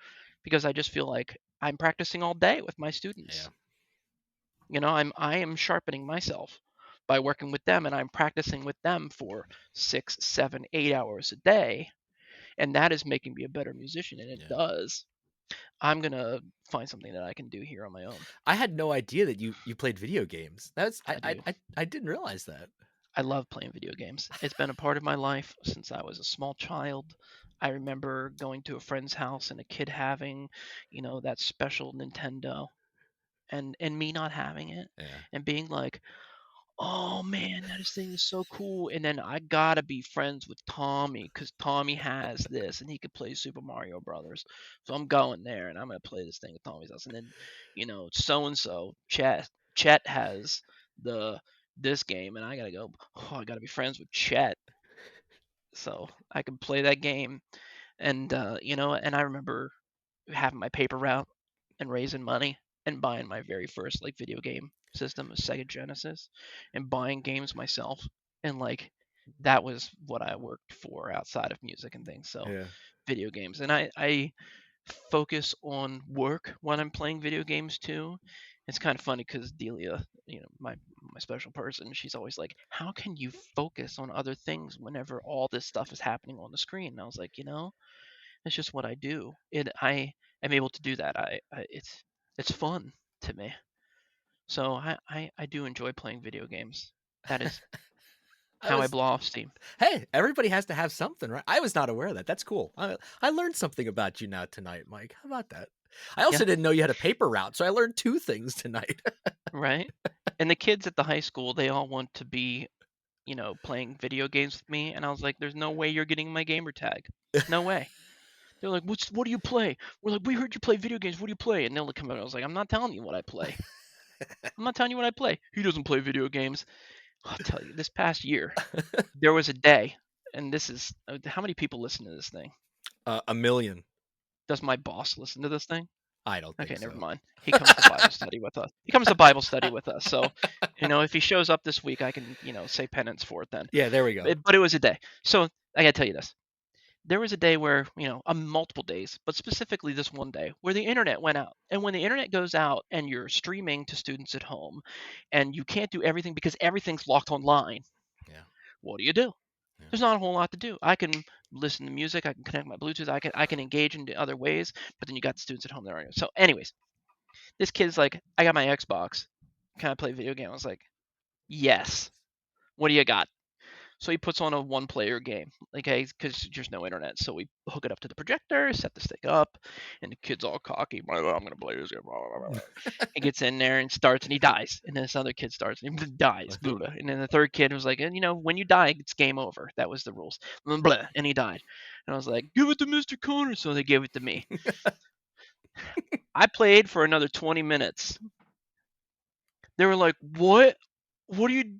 because I just feel like I'm practicing all day with my yeah, students. I am sharpening myself by working with them, and I'm practicing with them for 6, 7, 8 hours a day, and that is making me a better musician, and it yeah. does. I'm gonna find something that I can do here on my own. I had no idea that you played video games. That's I do. I didn't realize that. I love playing video games. It's been a part of my life since I was a small child. I remember going to a friend's house and a kid having, that special Nintendo and me not having it Yeah. and being like, "Oh man, that thing is so cool." And then I gotta be friends with Tommy because Tommy has this and he could play Super Mario Brothers. So I'm going there and I'm gonna play this thing at Tommy's house. And then, so and so, Chet has the this game and I gotta go, oh, I gotta be friends with Chet so I can play that game. And I remember having my paper route and raising money and buying my very first like video game system, a Sega Genesis, and buying games myself. And like that was what I worked for outside of music and things. So Yeah. video games. And I focus on work when I'm playing video games too. It's kind of funny because Delia, my special person, she's always like, "How can you focus on other things whenever all this stuff is happening on the screen?" And I was like, it's just what I do. I am able to do that. It's fun to me. So I do enjoy playing video games. That is I how I was blow off steam. Hey, everybody has to have something, right? I was not aware of that. That's cool. I learned something about you now tonight, Mike. How about that? I Yeah, also didn't know you had a paper route, so I learned two things tonight. right. And the kids at the high school, they all want to be, playing video games with me, and I was like, "There's no way you're getting my gamer tag. No way." They're like, "What do you play?" We're like, "We heard you play video games. What do you play?" And they'll come out. I was like, "I'm not telling you what I play. I'm not telling you what I play. He doesn't play video games." I'll tell you, this past year, there was a day, and this is how many people listen to this thing? A million. Does my boss listen to this thing? I don't Okay, think never so. mind. He comes to Bible study with us. He comes to Bible study with us. So, if he shows up this week, I can, say penance for it then. Yeah, there we go. But it was a day. So I gotta tell you this. There was a day where, multiple days, but specifically this one day where the internet went out. And when the internet goes out and you're streaming to students at home and you can't do everything because everything's locked online, Yeah, what do you do? yeah. There's not a whole lot to do. I can listen to music, I can connect my Bluetooth, I can engage in other ways, but then you got the students at home there. So, anyways, this kid's like, I got my Xbox. Can I play video game? I was like, yes. What do you got? So he puts on a one-player game, okay, because there's no internet. So we hook it up to the projector, set the stick up, and the kid's all cocky. I'm gonna play this game. He gets in there and starts, and he dies. And then this other kid starts, and he dies. Blah, blah. And then the third kid was like, and when you die, it's game over. That was the rules. Blah, blah, and he died. And I was like, give it to Mr. Connor. So they gave it to me. I played for another 20 minutes. They were like, what? What are you?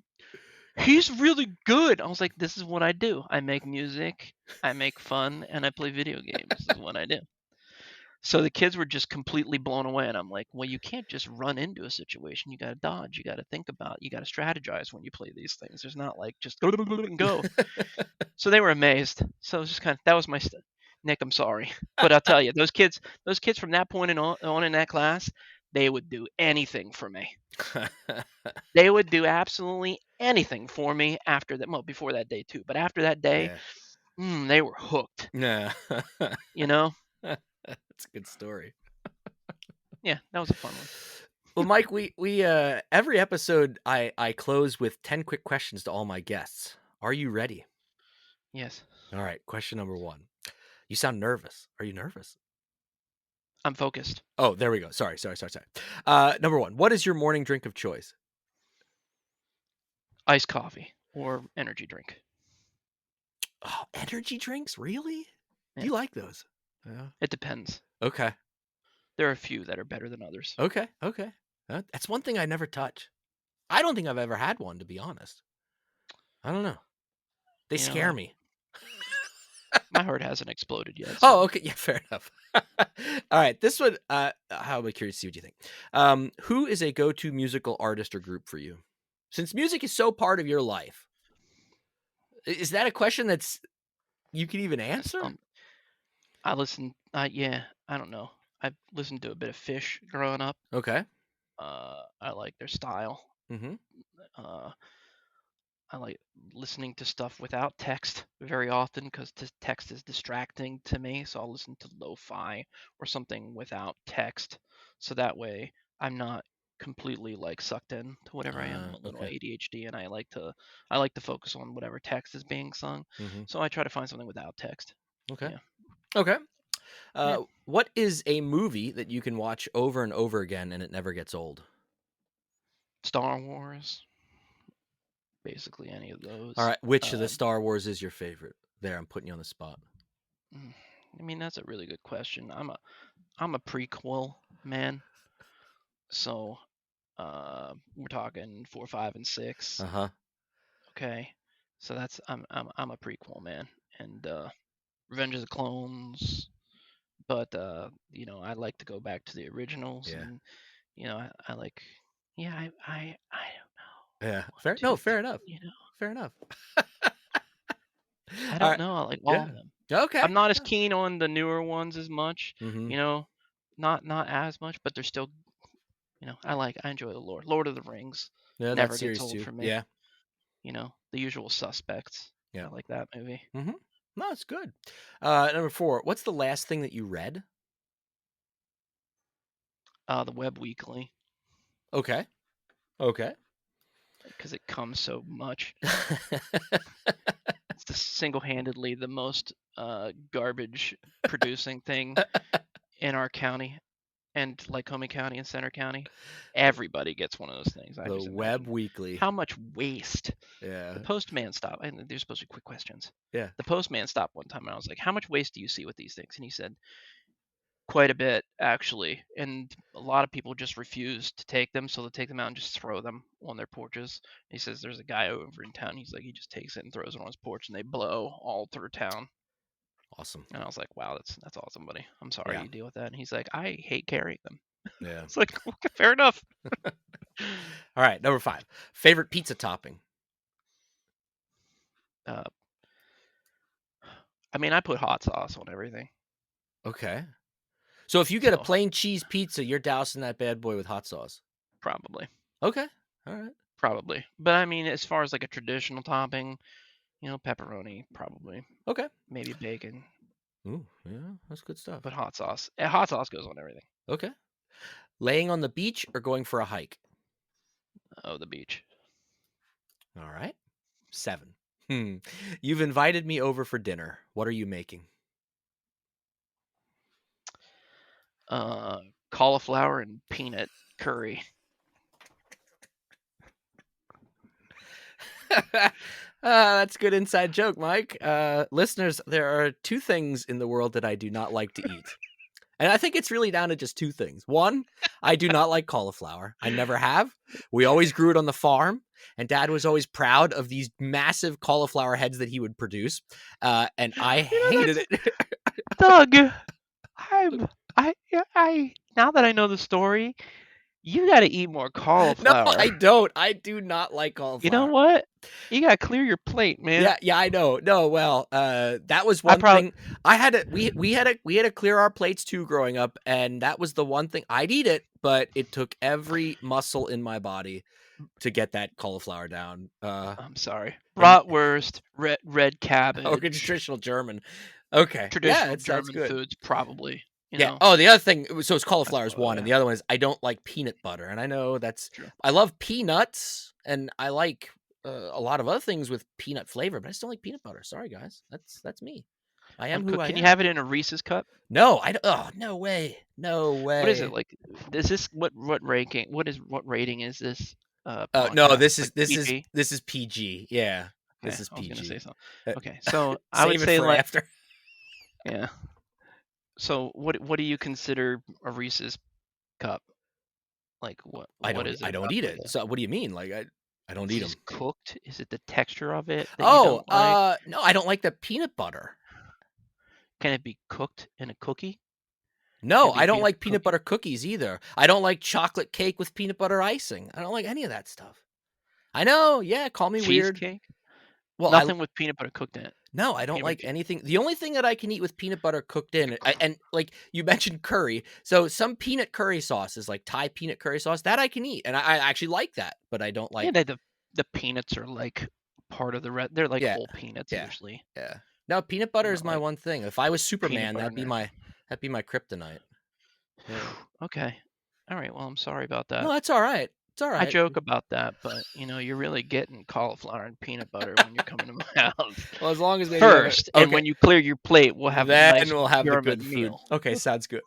He's really good. I was like, this is what I do. I make music, I make fun, and I play video games. This is what I do. So the kids were just completely blown away. And I'm like, well, you can't just run into a situation. You got to dodge. You got to think about, you got to strategize when you play these things. There's not like just go and go. So they were amazed. So it was just that was my, Nick, I'm sorry. But I'll tell you, those kids from that point on in that class, they would do anything for me. They would do absolutely anything for me after that. Well, before that day too, but after that day, Yeah. they were hooked. Yeah. You know? That's a good story. Yeah, that was a fun one. Well, Mike, we every episode I close with 10 quick questions to all my guests. Are you ready? Yes, All right, question number 1. You sound nervous. Are you nervous? I'm focused. Oh, there we go. Sorry. Number 1. What is your morning drink of choice? Iced coffee or energy drink. Oh, energy drinks? Really? Do Yeah, you like those? Yeah. it depends. Okay. There are a few that are better than others. Okay. That's one thing I never touch. I don't think I've ever had one, to be honest. I don't know. They You scare know, me. my heart hasn't exploded yet, Oh, so okay. Yeah, fair enough. All right. This one, how am I curious to see what you think? Who is a go-to musical artist or group for you? Since music is so part of your life, is that a question that's you can even that's answer? I listen. Yeah, I don't know. I've listened to a bit of Fish growing up. Okay. I like their style. Mm-hmm. Uh, I like listening to stuff without text very often because text is distracting to me. So I'll listen to lo-fi or something without text. So that way I'm not completely like sucked in to whatever I am. I'm a little Okay. ADHD and I like to focus on whatever text is being sung. Mm-hmm. So I try to find something without text. Okay. Yeah. Okay. Yeah. What is a movie that you can watch over and over again and it never gets old? Star Wars, basically any of All those. right. Which of the Um, Star Wars is your favorite? There, I'm putting you on the spot. mm, I mean that's a really good question. I'm a prequel man. So we're talking 4, 5, and 6. Uh-huh. Okay, so that's I'm a prequel man, and Revenge of the Clones. But I like to go back to the originals, Yeah. and I like, yeah, I don't know. Yeah. One, Fair. No, two, fair enough. three. Fair enough. I All don't right. know. I like all Yeah. of them. Okay. I'm not as keen on the newer ones as much. Mm-hmm. You know, not as much, but they're still. I enjoy the Lord of the Rings. Yeah, that's Never gets series old 2. for me. Yeah. The Usual Suspects. Yeah. I like that movie. Mm-hmm. No, it's good. Number 4. What's the last thing that you read? The Web Weekly, Okay. Okay. because it comes so much. It's single-handedly the most garbage producing thing in our county and Lycoming County and Center County. Everybody gets one of those things. I The just Web imagine Weekly. how much waste. The Yeah. postman stopped, and they're supposed to be quick questions. Yeah. The postman stopped one time, and I was like, "How much waste do you see with these things?" And he said, "Quite a bit, actually." And a lot of people just refuse to take them, so they'll take them out and just throw them on their porches. He says there's a guy over in town. He's like, he just takes it and throws it on his porch, and they blow all through town. Awesome. And I was like, "Wow, that's awesome, buddy. I'm sorry Yeah. you deal with that." And he's like, "I hate carrying them." Yeah. It's like, okay, fair enough. All right. Number 5. Favorite pizza topping? Uh, I mean, I put hot sauce on everything, Okay. So if you get a so plain cheese pizza, you're dousing that bad boy with hot sauce. probably, Okay. All right. probably. But I mean, as far as like a traditional topping, pepperoni, probably, Okay. maybe bacon, Ooh, yeah, that's good stuff. but hot sauce. Hot sauce goes on everything. Okay. Laying on the beach or going for a hike? Oh, the beach. All right. 7. You've invited me over for dinner. What are you making? Cauliflower and peanut curry. That's a good inside joke, Mike. Listeners, there are 2 things in the world that I do not like to eat. And I think it's really down to just 2 things. 1, I do not like cauliflower. I never have. We always grew it on the farm, and Dad was always proud of these massive cauliflower heads that he would produce. And I hated That's it. Doug. Now that I know the story, you got to eat more No, I cauliflower. don't. I do not like You know cauliflower. what? You got to clear your plate, man. Yeah, I know. No, well, that was I one probably thing. I had to we had to clear our plates too growing up, and that was the one thing. I'd eat it, but it took every muscle in my body to get that cauliflower down. I'm sorry. And Bratwurst, red okay, cabbage, traditional German. Okay, yeah, traditional it sounds German good. foods probably. you Yeah. know. Oh, the other thing, so it's That's cauliflower is what one, and the other one is I don't like peanut butter, and I know that's true. I love peanuts, and I like a lot of other things with peanut flavor, but I just don't like peanut butter. Sorry, guys. That's me. I am who I Can you am. have it in a Reese's cup? No, I don't. Oh, no way. No What is it way. like? Is this what ranking? What rating is this No, podcast? Like PG? this is PG. Yeah, Okay, this is I was gonna say PG. so. Uh, Okay, so I would Save it say for like after. yeah. So what do you consider a Reese's cup? Like what is it I don't about eat like it. So what do you mean? Like I don't is eat this them. cooked? Is it the texture of it that you Oh, don't like? no, I don't like the peanut butter. Can it be cooked in a cookie? Can No, it be a I don't peanut like butter peanut cookie? butter cookies either. I don't like chocolate cake with peanut butter icing. I don't like any of that stuff. I know, yeah, call me weird. Cheesecake? Well, I Nothing with peanut butter cooked in it. no, I don't Peanut butter like che anything. The only thing that I can eat with peanut butter cooked like in, and like you mentioned curry. So some peanut curry sauces, like Thai peanut curry sauce, that I can eat, and I actually like that. But I don't yeah, like. the peanuts are like part of the red. They're like Yeah, whole peanuts yeah, usually. yeah. No, peanut butter They're is not my like one thing. If I was peanut Superman, butter American. that'd be my kryptonite. Yeah. Okay. All right. Well, I'm sorry about that. No, that's all right. It's all I right. joke about that, but you're really getting cauliflower and peanut butter when you're coming to my house. Well, as long as maybe I have it. First, and Okay. when you clear your plate, we'll have a Then nice we'll have the German good food. meal. Okay, sounds good.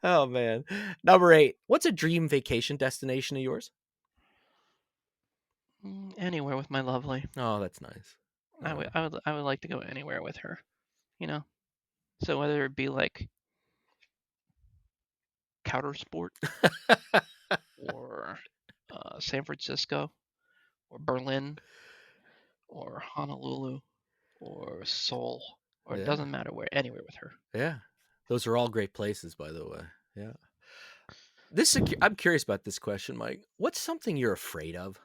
Oh man. Number 8. What's a dream vacation destination of yours? Anywhere with my lovely. Oh, that's nice. I would like to go anywhere with her. You know. So whether it be like counter sport or San Francisco or Berlin or Honolulu or Seoul or it Yeah. doesn't matter where, anywhere with her. Yeah. Those are all great places, by the way. Yeah. I'm curious about this question, Mike. What's something you're afraid of?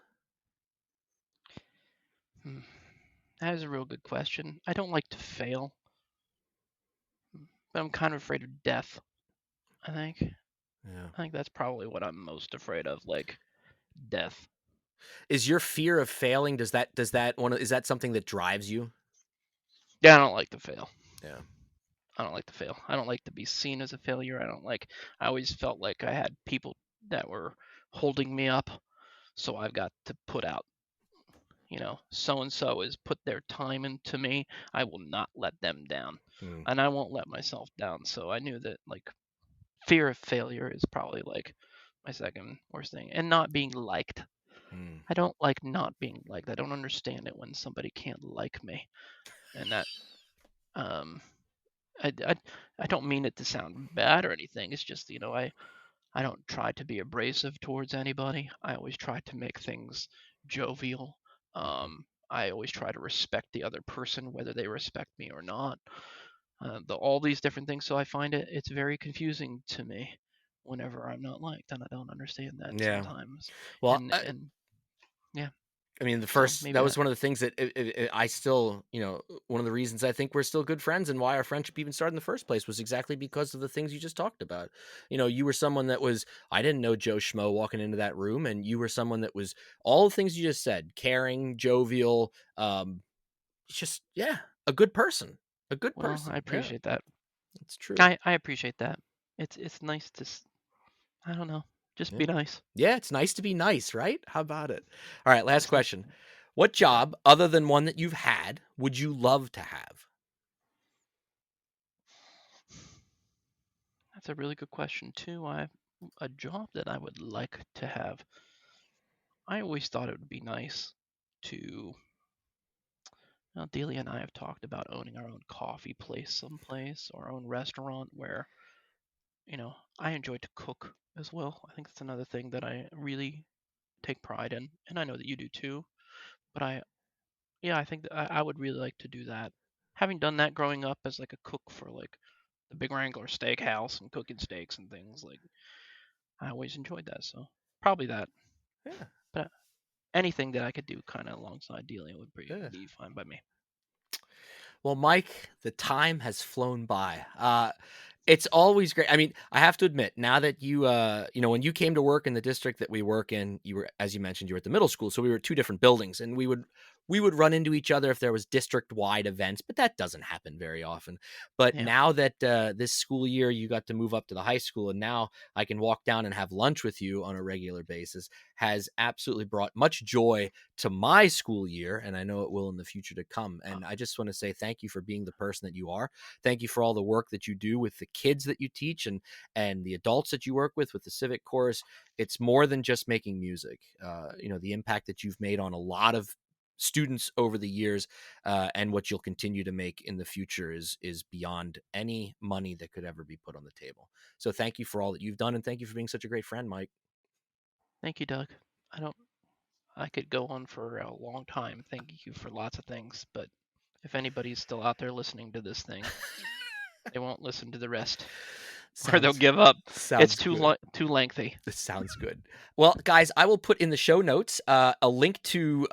Hmm. That is a real good question. I don't like to fail, but I'm kind of afraid of death. I think. Yeah. I think that's probably what I'm most afraid of, like death. Is your fear of failing, does that one is that something that drives you? Yeah, I don't like to fail. Yeah. I don't like to fail. I don't like to be seen as a failure. I always felt like I had people that were holding me up, so I've got to put out, so and so has put their time into me. I will not let them down. Mm, And I won't let myself down. So I knew that like fear of failure is probably like my second worst thing. And not being liked. mm. I don't like not being liked. I don't understand it when somebody can't like me. And that um I, I, I don't mean it to sound bad or anything. It's just, I don't try to be abrasive towards anybody. I always try to make things jovial. I always try to respect the other person, whether they respect me or not. All these different things. So I find it's very confusing to me whenever I'm not liked, and I don't understand that Yeah. sometimes. Well, And yeah, I mean, so that maybe was that. one of the things that I still, one of the reasons I think we're still good friends and why our friendship even started in the first place was exactly because of the things you just talked about. You were someone that was, I didn't know Joe Schmo walking into that room, and you were someone that was all the things you just said, caring, jovial, just, yeah, a good person, a good Well, I person. Yeah, appreciate that. it's true. I appreciate that. It's nice to. I don't know. Just Yeah. be nice. Yeah, it's nice to be nice, right? How about it? All right, last It's nice. question. What job, other than one that you've had, would you love to have? That's a really good question too. A job that I would like to have. I always thought it would be nice to. Delia and I have talked about owning our own coffee place someplace, or our own restaurant where, I enjoy to cook as well. I think that's another thing that I really take pride in, and I know that you do too. But yeah, I think that I would really like to do that. Having done that growing up as like a cook for like the Big Wrangler Steakhouse and cooking steaks and things, like I always enjoyed that. So probably that. Yeah, But anything that I could do kind of alongside Delia would yeah. be fine by me. Well, Mike, the time has flown by. It's always great. I mean, I have to admit, now that when you came to work in the district that we work in, you were, as you mentioned, you were at the middle school, so we were at two different buildings, and we would we would run into each other if there was district-wide events, but that doesn't happen very often. But Yeah. now that this school year you got to move up to the high school, and now I can walk down and have lunch with you on a regular basis, has absolutely brought much joy to my school year, and I know it will in the future to come. Uh, And I just want to say thank you for being the person that you are. Thank you for all the work that you do with the kids that you teach, and the adults that you work with the civic chorus. It's more than just making music. The impact that you've made on a lot of students over the years, and what you'll continue to make in the future is beyond any money that could ever be put on the table. So thank you for all that you've done, and thank you for being such a great friend, Mike. Thank you, Doug. I don't. I could go on for a long time thanking you for lots of things, but if anybody's still out there listening to this thing, they won't listen to the rest, or they'll sounds give up. It's sounds too good. too lengthy. This sounds good. Well, guys, I will put in the show notes a link to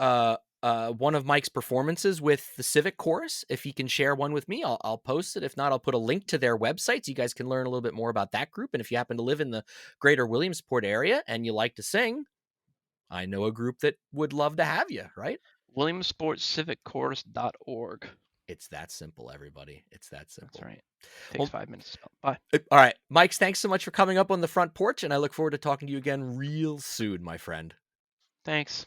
one of Mike's performances with the Civic Chorus. If he can share one with me, I'll post it. If not, I'll put a link to their website so you guys can learn a little bit more about that group. And if you happen to live in the greater Williamsport area and you like to sing, I know a group that would love to have you, right? WilliamsportCivicChorus.org. It's that simple, everybody. It's that That's simple. right. Takes Well, 5 minutes to spell. Bye. all right. Mike, thanks so much for coming up on the front porch, and I look forward to talking to you again real soon, my friend. Thanks.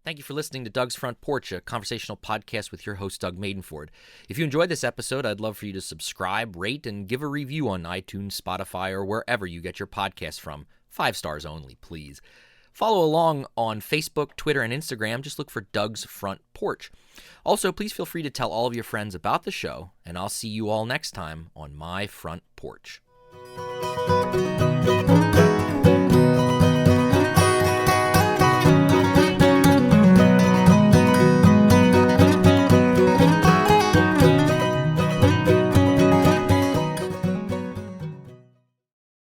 Thank you for listening to Doug's Front Porch, a conversational podcast with your host, Doug Maidenford. If you enjoyed this episode, I'd love for you to subscribe, rate, and give a review on iTunes, Spotify, or wherever you get your podcasts from. 5 stars only, please. Follow along on Facebook, Twitter, and Instagram. Just look for Doug's Front Porch. Also, please feel free to tell all of your friends about the show, and I'll see you all next time on my front porch.